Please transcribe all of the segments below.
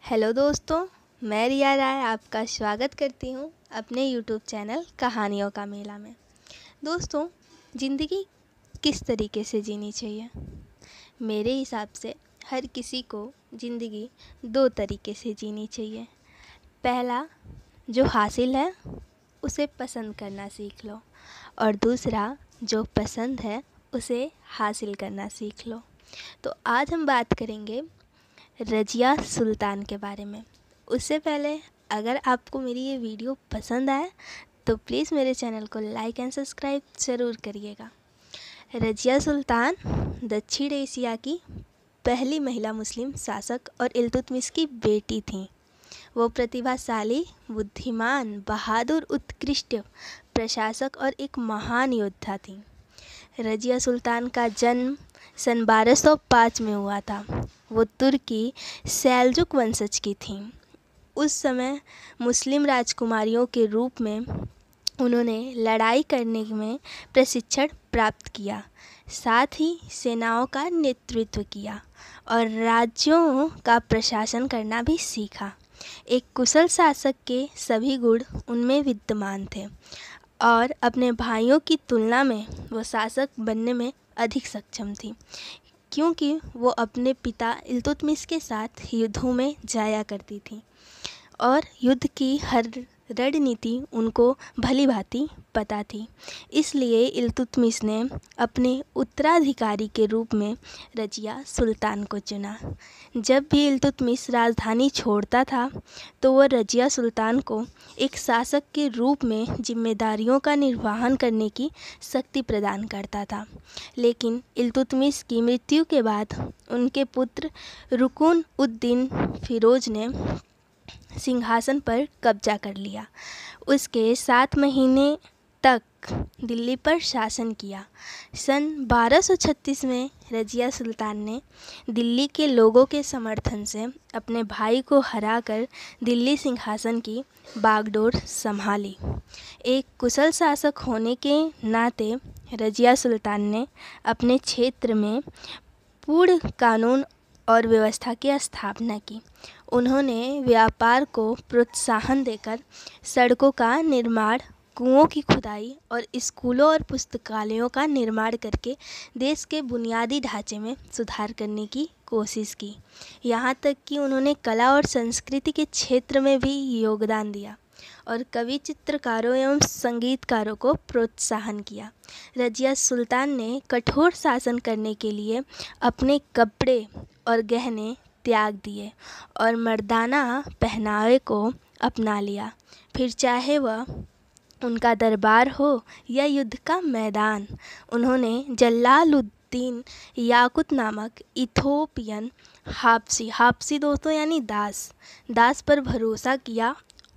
Hello दोस्तों, मैं रिया राय आपका स्वागत करती हूँ अपने यूट्यूब चैनल कहानियों का मेला में। दोस्तों, ज़िंदगी किस तरीके से जीनी चाहिए? मेरे हिसाब से हर किसी को ज़िंदगी दो तरीके से जीनी चाहिए। पहला, जो हासिल है उसे पसंद करना सीख लो, और दूसरा, जो पसंद है उसे हासिल करना सीख लो। तो आज हम बात करेंगे रज़िया सुल्तान के बारे में। उससे पहले अगर आपको मेरी ये वीडियो पसंद आए तो प्लीज़ मेरे चैनल को लाइक एंड सब्सक्राइब ज़रूर करिएगा। रज़िया सुल्तान दक्षिण एशिया की पहली महिला मुस्लिम शासक और इल्तुतमिश की बेटी थीं। वो प्रतिभाशाली, बुद्धिमान, बहादुर, उत्कृष्ट प्रशासक और एक महान योद्धा थीं। रज़िया सुल्तान का जन्म सन 1205 में हुआ था। वो तुर्की सेल्जुक वंशज की थीं। उस समय मुस्लिम राजकुमारियों के रूप में उन्होंने लड़ाई करने में प्रशिक्षण प्राप्त किया, साथ ही सेनाओं का नेतृत्व किया और राज्यों का प्रशासन करना भी सीखा। एक कुशल शासक के सभी गुण उनमें विद्यमान थे और अपने भाइयों की तुलना में वो शासक बनने में अधिक सक्षम थी, क्योंकि वो अपने पिता इल्तुतमिश के साथ युद्धों में जाया करती थी और युद्ध की हर रणनीति उनको भली भांति पता थी। इसलिए इल्तुतमिश ने अपने उत्तराधिकारी के रूप में रज़िया सुल्तान को चुना। जब भी इल्तुतमिश राजधानी छोड़ता था तो वह रज़िया सुल्तान को एक शासक के रूप में जिम्मेदारियों का निर्वहन करने की शक्ति प्रदान करता था। लेकिन इल्तुतमिश की मृत्यु के बाद उनके पुत्र रुकुन उद-दीन फिरोज ने सिंहासन पर कब्जा कर लिया। उसके 7 महीने तक दिल्ली पर शासन किया। सन 1236 में रज़िया सुल्तान ने दिल्ली के लोगों के समर्थन से अपने भाई को हराकर दिल्ली सिंहासन की बागडोर संभाली। एक कुशल शासक होने के नाते रज़िया सुल्तान ने अपने क्षेत्र में पूर्ण कानून और व्यवस्था की स्थापना की। उन्होंने व्यापार को प्रोत्साहन देकर सड़कों का निर्माण, कुओं की खुदाई और स्कूलों और पुस्तकालयों का निर्माण करके देश के बुनियादी ढांचे में सुधार करने की कोशिश की। यहाँ तक कि उन्होंने कला और संस्कृति के क्षेत्र में भी योगदान दिया और कवि, चित्रकारों एवं संगीतकारों को प्रोत्साहन किया। रज़िया सुल्तान ने कठोर शासन करने के लिए अपने कपड़े और गहने त्याग दिए और मर्दाना पहनावे को अपना लिया। फिर चाहे वह उनका दरबार हो या युद्ध का मैदान, उन्होंने जलालुद्दीन याकुत नामक इथोपियन हाबसी दोस्तों यानी दास पर भरोसा किया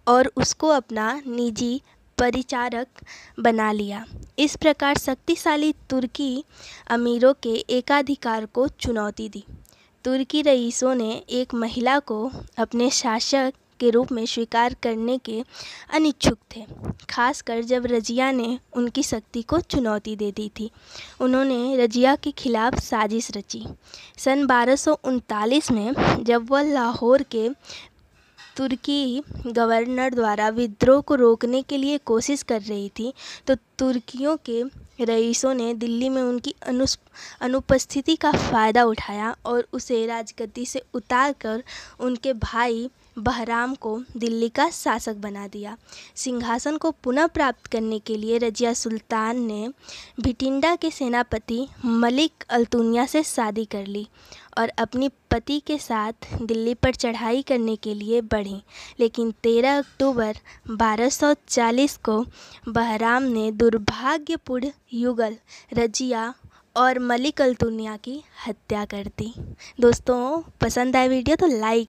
और उसको अपना निजी परिचारक बना लिया। इस प्रकार शक्तिशाली तुर्की अमीरों के एकाधिकार को चुनौती दी। तुर्की रईसों ने एक महिला को अपने शासक के रूप में स्वीकार करने के अनिच्छुक थे, खासकर जब रज़िया ने उनकी शक्ति को चुनौती दे दी थी। उन्होंने रज़िया के खिलाफ साजिश रची। सन 1239 में जब वह लाहौर के तुर्की गवर्नर द्वारा विद्रोह को रोकने के लिए कोशिश कर रही थी, तो तुर्कियों के रईसों ने दिल्ली में उनकी अनुपस्थिति का फ़ायदा उठाया और उसे राजगद्दी से उतारकर उनके भाई बहराम को दिल्ली का शासक बना दिया। सिंहासन को पुनः प्राप्त करने के लिए रज़िया सुल्तान ने भटिंडा के सेनापति मलिक अल्तुनिया से शादी कर ली और अपनी पति के साथ दिल्ली पर चढ़ाई करने के लिए बढ़ी। लेकिन 13 अक्टूबर 1240 को बहराम ने दुर्भाग्यपूर्ण युगल रज़िया और मलिक अल्तुनिया की हत्या कर दी। दोस्तों, पसंद आए वीडियो तो लाइक